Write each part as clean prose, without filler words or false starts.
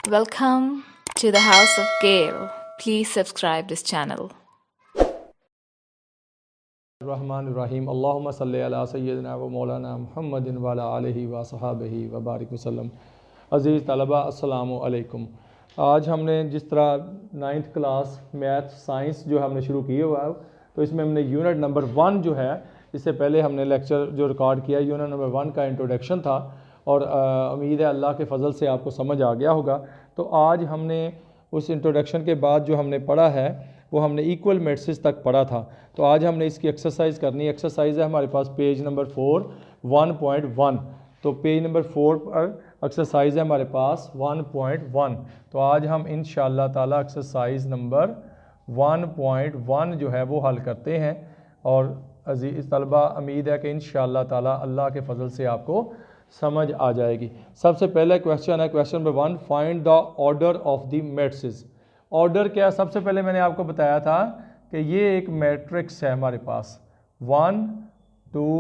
Welcome to the House of Gale. Please subscribe this channel. रहमानिर्रहीम अल्लाहुम्मा सल्ली अला सय्यिदिना व मौलाना मुहम्मदिन व अला आलिहि व सहाबिहि व बारिक वसल्लम। अज़ीज़ तलबा अस्सलामु अलैकुम। आज हमने जिस तरह 9th क्लास मैथ साइंस जो हमने शुरू की हुआ है, तो इसमें हमने यूनिट नंबर 1 जो है, इससे पहले हमने लेक्चर जो रिकॉर्ड किया यूनिट नंबर 1 का इंट्रोडक्शन था और उम्मीद है अल्लाह के फ़ज़ल से आपको समझ आ गया होगा। तो आज हमने उस इंट्रोडक्शन के बाद जो हमने पढ़ा है वो हमने इक्वल मैट्रिसेस तक पढ़ा था। तो आज हमने इसकी एक्सरसाइज करनी है। एक्सरसाइज है हमारे पास पेज नंबर 4 1.1। तो पेज नंबर 4 पर एक्सरसाइज है हमारे पास 1.1। तो आज हम इंशाअल्लाह ताला एक्सरसाइज नंबर 1.1 जो है वो हल करते हैं और अज़ीज़ तलबा उम्मीद है कि इंशाअल्लाह ताला अल्लाह के फ़ज़ल से आपको समझ आ जाएगी। सबसे पहले क्वेश्चन है, question number 1, find the order of the matrices. Order क्या? सबसे पहले मैंने आपको बताया था कि ये एक मैट्रिक्स है हमारे पास 1 2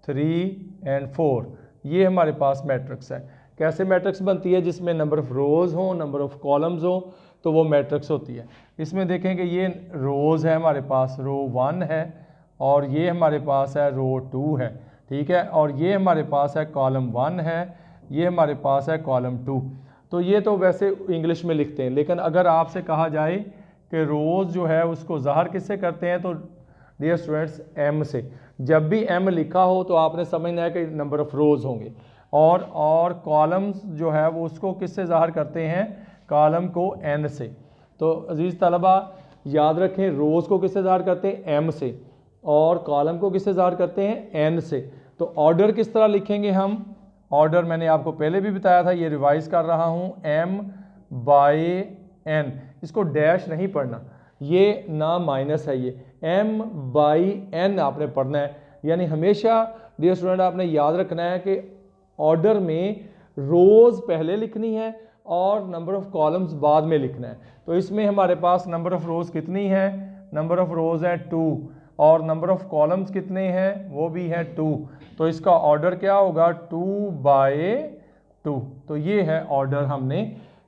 3 एंड 4। ये हमारे पास मैट्रिक्स है। कैसे मैट्रिक्स बनती है? जिसमें नंबर ऑफ़ रोज़ हो, नंबर ऑफ़ कॉलम्स हो, तो वो मैट्रिक्स होती है। इसमें देखें कि ये रोज़ है हमारे पास, रो 1 है और ये हमारे पास है रो 2 है, ठीक है, और ये हमारे पास है कॉलम 1 है, ये हमारे पास है कॉलम 2। तो ये तो वैसे इंग्लिश में लिखते हैं, लेकिन अगर आपसे कहा जाए कि रोज़ जो है उसको ज़ाहिर किससे करते हैं, तो डियर स्टूडेंट्स एम से। जब भी एम लिखा हो तो आपने समझना है कि नंबर ऑफ़ रोज़ होंगे। और कॉलम्स जो है वो उसको किससे ज़ाहिर करते हैं? कॉलम को एन से। तो अज़ीज़ तलबा याद रखें, रोज़ को किससे ज़ाहिर करते हैं? एम से। और कॉलम को किससे ज़ाहिर करते हैं? एन से। तो ऑर्डर किस तरह लिखेंगे हम? ऑर्डर मैंने आपको पहले भी बताया था, ये रिवाइज कर रहा हूँ, एम बाय एन। इसको डैश नहीं पढ़ना, ये ना माइनस है, ये एम बाई एन आपने पढ़ना है। यानी हमेशा डियर स्टूडेंट आपने याद रखना है कि ऑर्डर में रोज़ पहले लिखनी है और नंबर ऑफ़ कॉलम्स बाद में लिखना है। तो इसमें हमारे पास नंबर ऑफ़ रोज़ कितनी है? नंबर ऑफ़ रोज़ है 2 और नंबर ऑफ़ कॉलम्स कितने हैं? वो भी है 2। तो इसका ऑर्डर क्या होगा? 2 बाय 2। तो ये है ऑर्डर।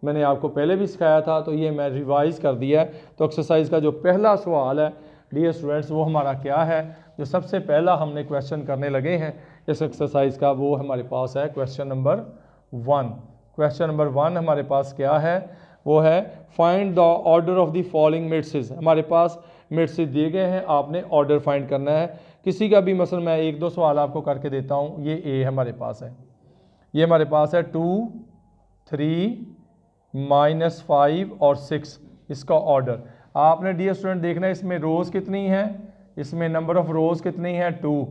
मैंने आपको पहले भी सिखाया था, तो ये मैं रिवाइज कर दिया है। तो एक्सरसाइज का जो पहला सवाल है डियर स्टूडेंट्स वो हमारा क्या है? जो सबसे पहला हमने क्वेश्चन करने लगे हैं इस एक्सरसाइज का, वो हमारे पास है क्वेश्चन नंबर 1। क्वेश्चन नंबर 1 हमारे पास क्या है? वो है find the order of the following matrices. हमारे पास मैट्रिसेस दिए गए हैं, आपने ऑर्डर फाइंड करना है। किसी का भी मसलन मैं 1-2 सवाल आपको करके देता हूँ। ये ए हमारे पास है, ये हमारे पास है 2 3 -5 और 6। इसका ऑर्डर आपने डियर स्टूडेंट देखना है। इसमें रोज़ कितनी है? इसमें नंबर ऑफ़ रोज़ कितनी है? 2।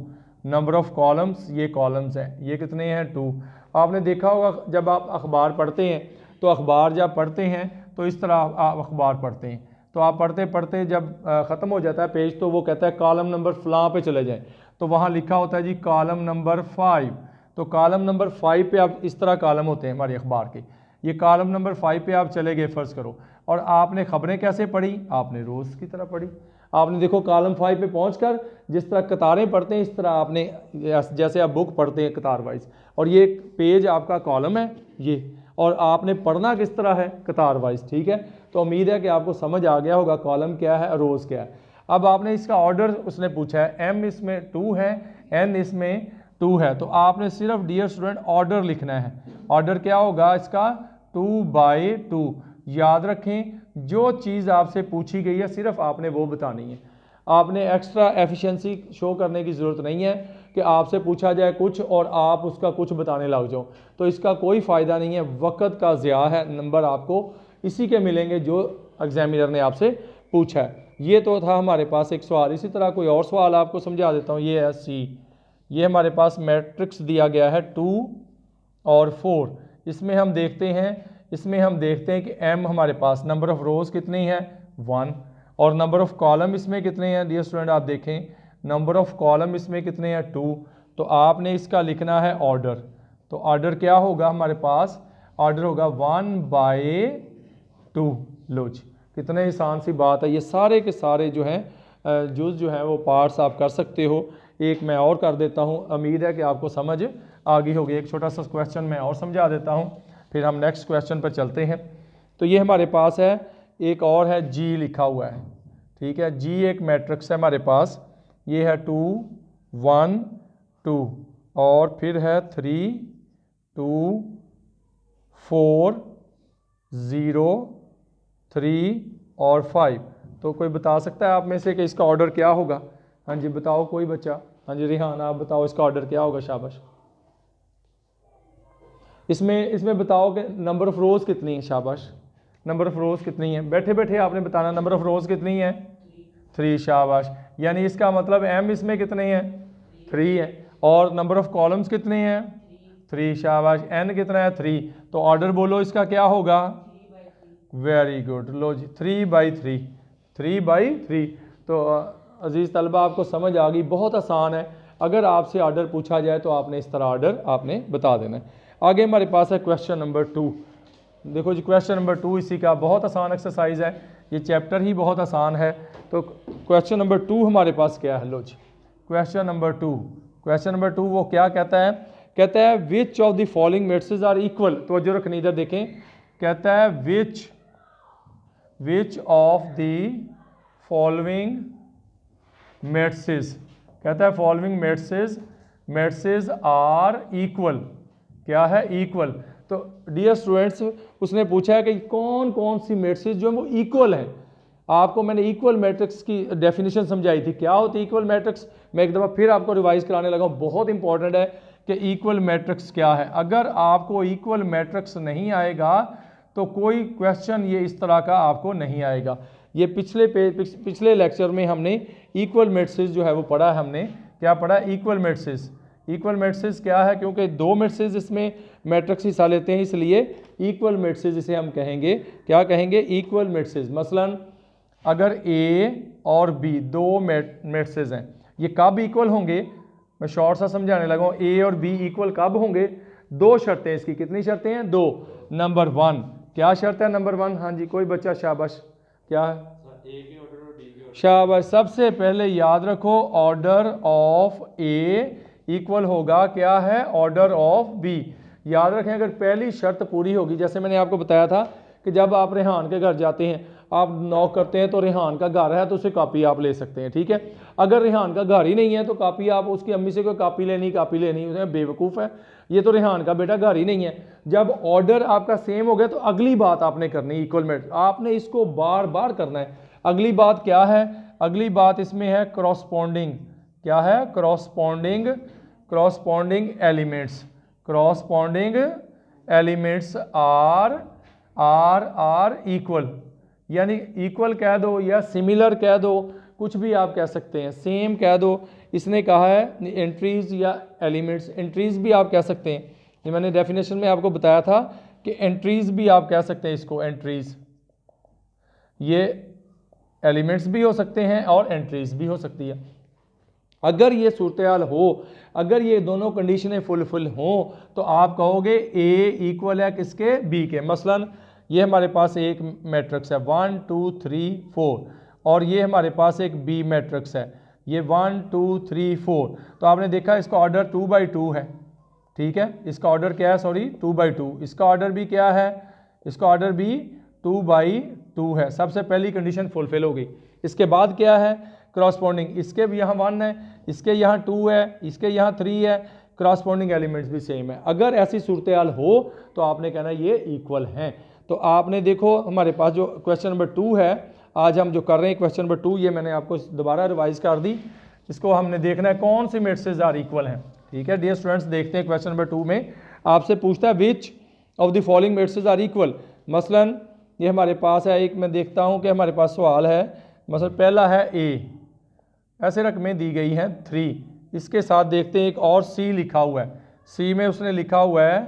नंबर ऑफ़ कॉलम्स, ये कॉलम्स हैं, ये कितने हैं? 2। आपने देखा होगा जब आप अखबार पढ़ते हैं, तो अखबार जब पढ़ते हैं तो इस तरह आप अखबार पढ़ते हैं, तो आप पढ़ते पढ़ते जब ख़त्म हो जाता है पेज, तो वो कहता है कॉलम नंबर फ़लाँ पे चले जाएँ, तो वहाँ लिखा होता है जी कॉलम नंबर 5। तो कॉलम नंबर 5 पे आप, इस तरह कॉलम होते हैं हमारे अखबार के, ये कॉलम नंबर 5 पे आप चले गए फ़र्ज़ करो, और आपने ख़बरें कैसे पढ़ी? आपने रोज़ की तरह पढ़ी। आपने देखो कॉलम 5 पे पहुंचकर जिस तरह कतारें पढ़ते हैं, इस तरह आपने जैसे आप बुक पढ़ते हैं कतार वाइज, और ये पेज आपका कॉलम है ये, और आपने पढ़ना किस तरह है? कतार वाइज, ठीक है। तो उम्मीद है कि आपको समझ आ गया होगा कॉलम क्या है और रोज़ क्या है। अब आपने इसका ऑर्डर उसने पूछा है, एम इसमें 2 है, एन इसमें 2 है, तो आपने सिर्फ डियर स्टूडेंट ऑर्डर लिखना है। ऑर्डर क्या होगा इसका? 2 बाय 2। याद रखें, जो चीज़ आपसे पूछी गई है सिर्फ आपने वो बतानी है। आपने एक्स्ट्रा एफिशिएंसी शो करने की ज़रूरत नहीं है कि आपसे पूछा जाए कुछ और आप उसका कुछ बताने लग जाओ, तो इसका कोई फ़ायदा नहीं है, वक़्त का ज़िया है। नंबर आपको इसी के मिलेंगे जो एग्जामिनर ने आपसे पूछा है। ये तो था हमारे पास एक सवाल। इसी तरह कोई और सवाल आपको समझा देता हूँ। ये है सी, ये हमारे पास मैट्रिक्स दिया गया है 2 और 4। इसमें हम देखते हैं कि एम हमारे पास नंबर ऑफ़ रोज़ कितनी है? 1, और नंबर ऑफ़ कॉलम इसमें कितने हैं? डियर स्टूडेंट आप देखें, नंबर ऑफ़ कॉलम इसमें कितने हैं? 2। तो आपने इसका लिखना है ऑर्डर। तो ऑर्डर क्या होगा हमारे पास? ऑर्डर होगा 1 बाय 2। लो जी, कितने आसान सी बात है। ये सारे के सारे जो हैं जुज़ जो हैं वो पार्ट्स आप कर सकते हो। एक मैं और कर देता हूँ, उम्मीद है कि आपको समझ आ गई होगी। एक छोटा सा क्वेश्चन मैं और समझा देता हूँ। फिर हम नेक्स्ट क्वेश्चन पर चलते हैं। तो ये हमारे पास है, एक और है जी लिखा हुआ है, ठीक है। जी एक मैट्रिक्स है हमारे पास, ये है 2 1 2 और फिर है 3 2 4 0 3 और 5। तो कोई बता सकता है आप में से कि इसका ऑर्डर क्या होगा? हाँ जी बताओ कोई बच्चा। हाँ जी रिहान आप बताओ इसका ऑर्डर क्या होगा, शाबाश। इसमें बताओ कि नंबर ऑफ रोज कितनी है, शाबाश। नंबर ऑफ रोज कितनी है? बैठे बैठे आपने बताना नंबर ऑफ रोज कितनी है? 3, शाबाश। यानी इसका मतलब m इसमें कितने हैं? 3 है। और नंबर ऑफ कॉलम्स कितने हैं? 3, शाबाश। n कितना है? 3। तो ऑर्डर बोलो इसका क्या होगा? वेरी गुड, लो जी 3/3, 3/3। तो अजीज़ तलबा आपको समझ आ गई, बहुत आसान है। अगर आपसे ऑर्डर पूछा जाए तो आपने इस तरह ऑर्डर आपने बता देना है। आगे हमारे पास है क्वेश्चन नंबर 2। देखो जी क्वेश्चन नंबर 2 इसी का बहुत आसान एक्सरसाइज है, ये चैप्टर ही बहुत आसान है। तो क्वेश्चन नंबर 2 हमारे पास क्या है? लो जी क्वेश्चन नंबर 2 वो क्या कहता है? कहता है which of the following matrices are equal. तो जो रखनी इधर देखें, कहता है which of the following matrices, कहता है फॉलोइंग मैट्रिसेस आर इक्वल। क्या है? इक्वल। तो डियर स्टूडेंट्स उसने पूछा है कि कौन कौन सी मैट्रिसेस जो है वो इक्वल है। आपको मैंने इक्वल मैट्रिक्स की डेफिनेशन समझाई थी, क्या होती है इक्वल मैट्रिक्स। मैं एक दफ़ा फिर आपको रिवाइज कराने लगा हूँ, बहुत इंपॉर्टेंट है कि इक्वल मैट्रिक्स क्या है। अगर आपको इक्वल मैट्रिक्स नहीं आएगा तो कोई क्वेश्चन ये इस तरह का आपको नहीं आएगा। ये पिछले लेक्चर में हमने इक्वल मैट्रिसेस जो है वो पढ़ा है। हमने क्या पढ़ा? इक्वल मैट्रिसेस क्या है? क्योंकि 2 मैट्रिसेस इसमें मैट्रिक्स हिस्सा लेते हैं, इसलिए इक्वल मैट्रिसेस इसे हम कहेंगे। क्या कहेंगे? Equal matrices. मसलन अगर A और B 2 मैट्रिसेस हैं, ये कब इक्वल होंगे? मैं शॉर्ट सा समझाने लगा हूँ। A और B इक्वल कब होंगे? 2 शर्तें इसकी। कितनी शर्तें हैं? 2। नंबर 1 क्या शर्त है? नंबर 1, हाँ जी कोई बच्चा, शाबाश। क्या है? शाबाश। सबसे पहले याद रखो ऑर्डर ऑफ A इक्वल होगा क्या है? Order of B। याद रखें अगर पहली शर्त पूरी होगी, जैसे मैंने आपको बताया था कि जब आप रेहान के घर जाते हैं, आप नॉक करते हैं तो रेहान का घर है तो उससे कॉपी आप ले सकते हैं, ठीक है। अगर रेहान का घर ही नहीं है तो कॉपी आप उसकी अम्मी से कोई कॉपी लेनी उसमें बेवकूफ़ है, ये तो रेहान का बेटा घर ही नहीं है। जब ऑर्डर आपका सेम हो गया तो अगली बात आपने करनी इक्वल मैट्रिक्स, आपने इसको बार बार करना है। अगली बात क्या है? अगली बात इसमें है क्रॉसपॉन्डिंग। क्या है? Corresponding elements are equal. यानी इक्वल कह दो या सिमिलर कह दो, कुछ भी आप कह सकते हैं, सेम कह दो। इसने कहा है एंट्रीज या एलिमेंट्स, एंट्रीज भी आप कह सकते हैं। ये मैंने डेफिनेशन में आपको बताया था कि एंट्रीज भी आप कह सकते हैं इसको, एंट्रीज। ये एलिमेंट्स भी हो सकते हैं और एंट्रीज भी हो सकती है। अगर ये सूरत हाल हो, अगर ये दोनों कंडीशनें फुलफिल हों तो आप कहोगे A इक्वल है किसके? B के। मसलन ये हमारे पास एक मैट्रिक्स है 1 2 3 4 और ये हमारे पास एक B मैट्रिक्स है, ये 1 2 3 4। तो आपने देखा इसका ऑर्डर 2/2 है, ठीक है। इसका ऑर्डर क्या है? सॉरी 2/2। इसका ऑर्डर भी क्या है? इसका ऑर्डर भी 2/2 है। सबसे पहली कंडीशन फुलफिल हो गई। इसके बाद क्या है? क्रॉसपॉन्डिंग। इसके भी यहाँ 1 है, इसके यहाँ 2 है, इसके यहाँ 3 है, क्रॉसपॉन्डिंग एलिमेंट्स भी सेम है। अगर ऐसी सूरत हाल हो तो आपने कहना ये इक्वल हैं। तो आपने देखो हमारे पास जो क्वेश्चन नंबर 2 है, आज हम जो कर रहे हैं क्वेश्चन नंबर 2, ये मैंने आपको दोबारा रिवाइज कर दी। इसको हमने देखना है कौन सी मैट्रिसेस आर इक्वल हैं, ठीक है। डियर स्टूडेंट्स देखते हैं क्वेश्चन नंबर 2 में आपसे पूछता है which of the following matrices are equal. मसलन ये हमारे पास है एक, मैं देखता हूँ कि हमारे पास सवाल है। मसलन पहला है A, ऐसे रकमें दी गई हैं 3। इसके साथ देखते हैं एक और C लिखा हुआ है, C में उसने लिखा हुआ है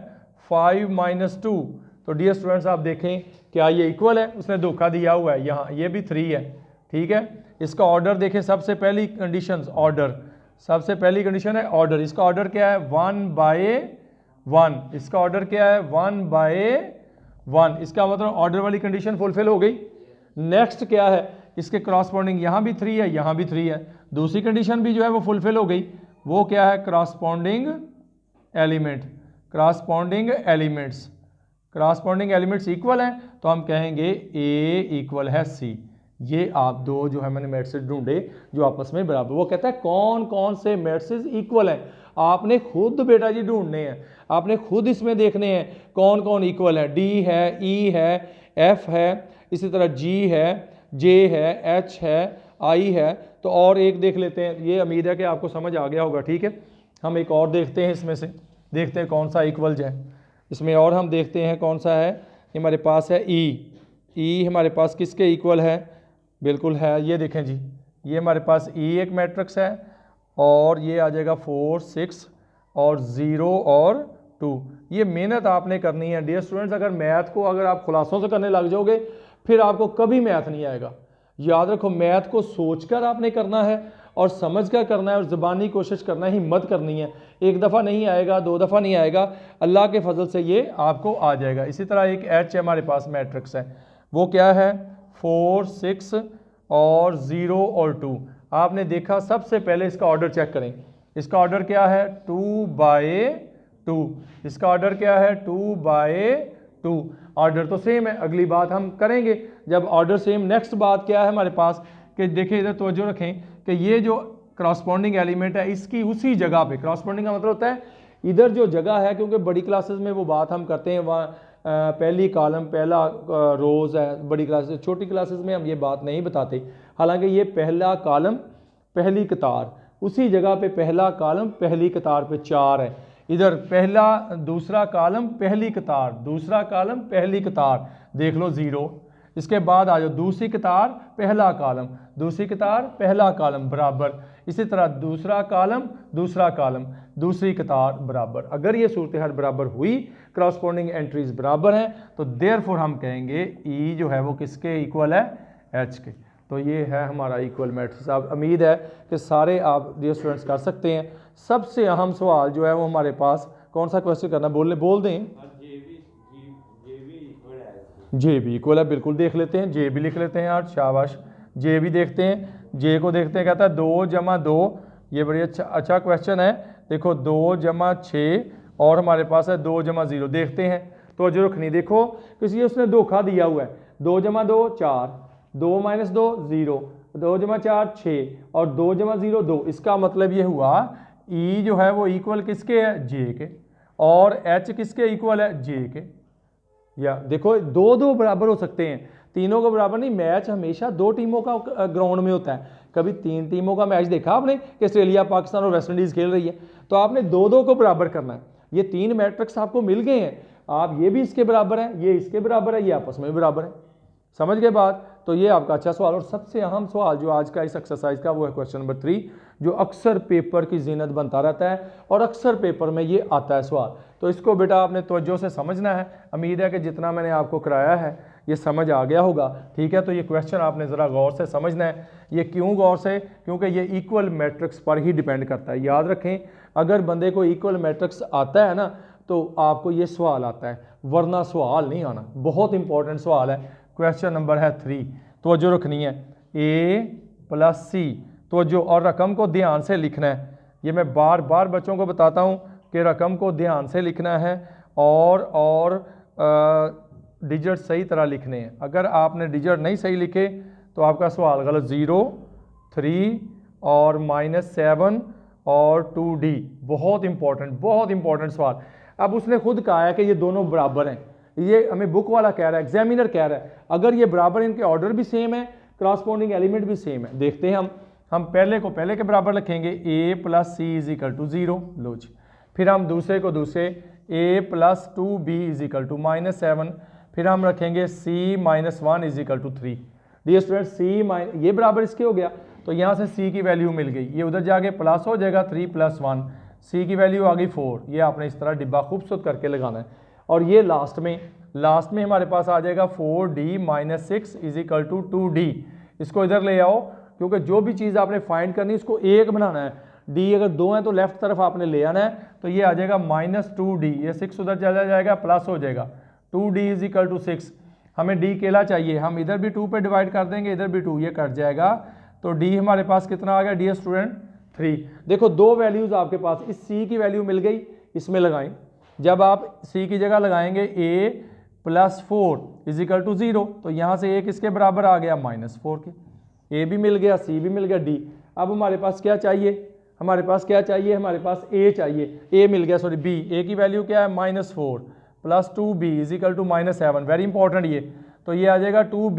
5 - 2। तो डियर स्टूडेंट्स आप देखें क्या ये इक्वल है? उसने धोखा दिया हुआ है, यहाँ ये भी 3 है, ठीक है। इसका ऑर्डर देखें, सबसे पहली कंडीशन ऑर्डर, सबसे पहली कंडीशन है ऑर्डर। इसका ऑर्डर क्या है? 1/1। इसका ऑर्डर क्या है? 1/1। इसका मतलब ऑर्डर वाली कंडीशन फुलफिल हो गई। नेक्स्ट क्या है? इसके क्रॉसपॉन्डिंग यहाँ भी 3 है, यहाँ भी 3 है, दूसरी कंडीशन भी जो है वो फुलफिल हो गई। वो क्या है? Corresponding elements. Corresponding elements equal हैं तो हम कहेंगे ए इक्वल है सी। ये आप दो जो है मैंने मैट्रिक्स ढूंढे जो आपस में बराबर। वो कहता है कौन कौन से मैट्रिक्स इक्वल हैं, आपने खुद बेटा जी ढूंढने हैं, आपने खुद इसमें देखने हैं कौन कौन इक्वल है। डी है, ई है, एफ है, इसी तरह जी है, जे है, एच है, आई है। तो और एक देख लेते हैं, ये उम्मीद है कि आपको समझ आ गया होगा। ठीक है, हम एक और देखते हैं, इसमें से देखते हैं कौन सा इक्वल है इसमें। और हम देखते हैं कौन सा है, हमारे पास है ई। ई हमारे पास किसके इक्वल है, बिल्कुल है, ये देखें जी, ये हमारे पास ई एक मैट्रिक्स है और ये आ जाएगा 4 6 और 0 और 2। ये मेहनत आपने करनी है डियर स्टूडेंट्स। अगर मैथ को अगर आप खुलासों से करने लग जाओगे फिर आपको कभी मैथ नहीं आएगा। याद रखो, मैथ को सोचकर आपने करना है और समझकर करना है और ज़बानी कोशिश करना है, हिम्मत करनी है। एक दफ़ा नहीं आएगा, दो दफ़ा नहीं आएगा, अल्लाह के फजल से ये आपको आ जाएगा। इसी तरह एक एच हमारे पास मैट्रिक्स है, वो क्या है 4 6 और 0 और 2। आपने देखा, सबसे पहले इसका ऑर्डर चेक करें। इसका ऑर्डर क्या है 2/2। इसका ऑर्डर क्या है 2/2। ऑर्डर तो सेम है। अगली बात हम करेंगे जब ऑर्डर सेम। नेक्स्ट बात क्या है हमारे पास कि देखिए इधर तवज्जो रखें कि ये जो क्रॉसपोंडिंग एलिमेंट है इसकी उसी जगह पे, क्रॉसपोंडिंग का मतलब होता है इधर जो जगह है, क्योंकि बड़ी क्लासेस में वो बात हम करते हैं वहाँ पहली कॉलम पहला रोज़ है बड़ी क्लासेस, छोटी क्लासेस में हम ये बात नहीं बताते। हालांकि ये पहला कॉलम पहली कतार, उसी जगह पे पहला कॉलम पहली कतार पे 4 है। इधर पहला दूसरा कॉलम पहली कतार, दूसरा कॉलम पहली कतार, देख लो 0। इसके बाद आ जाओ दूसरी कतार पहला कॉलम, दूसरी कतार पहला कॉलम बराबर। इसी तरह दूसरा कॉलम दूसरा कॉलम दूसरी कतार बराबर। अगर ये सूरत हाल बराबर हुई, क्रॉसपोंडिंग एंट्रीज बराबर हैं, तो देयरफॉर हम कहेंगे ई जो है वो किसके इक्वल है, एच के। तो ये है हमारा इक्वल मैट्रिक्स। आप उम्मीद है कि सारे आप डियर स्टूडेंट्स कर सकते हैं। सबसे अहम सवाल जो है वो हमारे पास कौन सा क्वेश्चन करना, बोल दें। जे भी इक्वल है, बिल्कुल देख लेते हैं, जे भी लिख लेते हैं यार, शाबाश। जे भी देखते हैं, जे को देखते हैं, कहता है 2 + 2। ये बड़ी अच्छा क्वेश्चन है। देखो 2 + 6 और हमारे पास है 2 + 0। देखते हैं तो जो रखनी, देखो किसी उसने धोखा दिया हुआ है। 2 + 2 4, 2 - 2 0, 2 + 4 6 और 2 + 0 2। इसका मतलब ये हुआ ई जो है वो इक्वल किसके है, जे के, और एच किसके इक्वल है, जे के। या देखो दो बराबर हो सकते हैं, तीनों को बराबर नहीं। मैच हमेशा 2 टीमों का ग्राउंड में होता है। कभी 3 टीमों का मैच देखा आपने कि ऑस्ट्रेलिया पाकिस्तान और वेस्ट इंडीज़ खेल रही है, तो आपने 2 को बराबर करना है। ये 3 मैट्रिक्स आपको मिल गए हैं, आप ये भी इसके बराबर है, ये इसके बराबर है, ये आपस में बराबर है। समझ गए बात। तो ये आपका अच्छा सवाल। और सबसे अहम सवाल जो आज का इस एक्सरसाइज का वो है क्वेश्चन नंबर 3, जो अक्सर पेपर की जीनत बनता रहता है और अक्सर पेपर में ये आता है सवाल। तो इसको बेटा आपने तवज्जो से समझना है। उम्मीद है कि जितना मैंने आपको कराया है ये समझ आ गया होगा। ठीक है, तो ये क्वेश्चन आपने ज़रा गौर से समझना है। ये क्यों गौर से, क्योंकि ये इक्वल मैट्रिक्स पर ही डिपेंड करता है। याद रखें, अगर बंदे को इक्वल मैट्रिक्स आता है ना तो आपको ये सवाल आता है, वरना सवाल नहीं आना। बहुत इंपॉर्टेंट सवाल है। क्वेश्चन नंबर है 3, तवज्जो रखनी है, A + C। तवज्जो, और रकम को ध्यान से लिखना है। ये मैं बार बार बच्चों को बताता हूँ कि रकम को ध्यान से लिखना है और डिजिट सही तरह लिखने हैं। अगर आपने डिजिट नहीं सही लिखे तो आपका सवाल गलत। 0 3 और -7 और 2D। बहुत इंपॉर्टेंट सवाल। अब उसने खुद कहा है कि ये दोनों बराबर हैं, ये हमें बुक वाला कह रहा है, एग्जामिनर कह रहा है। अगर ये बराबर, इनके ऑर्डर भी सेम है, क्रॉसपोंडिंग एलिमेंट भी सेम है। देखते हैं हम पहले को पहले के बराबर लिखेंगे, A + C = 0। लो जी। फिर हम दूसरे को दूसरे, A + 2B = -7। फिर हम रखेंगे C - 1 = 3। डियर स्टूडेंट, C ये बराबर इसके हो गया, तो यहाँ से C की वैल्यू मिल गई। ये उधर जाके प्लस हो जाएगा, 3 + 1, C की वैल्यू आ गई 4। ये आपने इस तरह डिब्बा खूबसूरत करके लगाना है। और ये लास्ट में हमारे पास आ जाएगा 4D - 6 = 2D। इसको इधर ले आओ, क्योंकि जो भी चीज़ आपने फाइंड करनी है इसको एक बनाना है। D अगर 2 हैं तो लेफ्ट तरफ आपने ले आना है, तो ये आ जाएगा -2D। ये 6 उधर चला जाएगा, प्लस हो जाएगा, 2D = 6। हमें D अकेला चाहिए, हम इधर भी 2 पे डिवाइड कर देंगे, इधर भी 2, ये कट जाएगा। तो D हमारे पास कितना आ गया डियर स्टूडेंट, 3। देखो 2 वैल्यूज़ आपके पास, इस C की वैल्यू मिल गई, इसमें लगाएं। जब आप C की जगह लगाएंगे, A +4 इज इक्वल टू 0। तो यहाँ से a किसके बराबर आ गया, -4 के। a भी मिल गया, c भी मिल गया, d। अब हमारे पास क्या चाहिए, हमारे पास क्या चाहिए, हमारे पास a चाहिए। a मिल गया, सॉरी b, a की वैल्यू क्या है, -4 + 2b is equal to -7। Very important ये, तो ये आ जाएगा 2b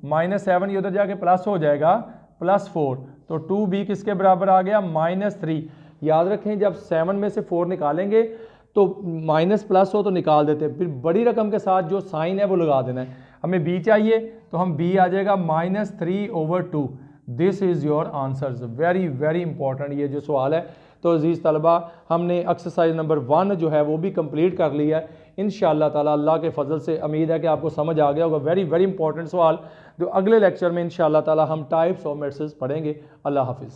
-7, ये उधर जाके प्लस हो जाएगा +4। तो 2b किसके बराबर आ गया, -3। याद रखें जब 7 में से 4 निकालेंगे तो माइनस प्लस हो तो निकाल देते हैं, फिर बड़ी रकम के साथ जो साइन है वो लगा देना है। हमें b चाहिए तो हम b आ जाएगा -3/2। This is your answers. Very very important ये जो सवाल है। तो अजीज़ तलबा, हमने एक्सरसाइज नंबर 1 जो है वो भी कंप्लीट कर लिया है। इंशाअल्लाह ताला अल्लाह के फजल से उम्मीद है कि आपको समझ आ गया होगा। वेरी वेरी इंपॉर्टेंट सवाल जो अगले लेक्चर में इंशाअल्लाह ताला हम टाइप्स ऑफ मैट्रिसेस पढ़ेंगे। अल्लाह हाफिज़।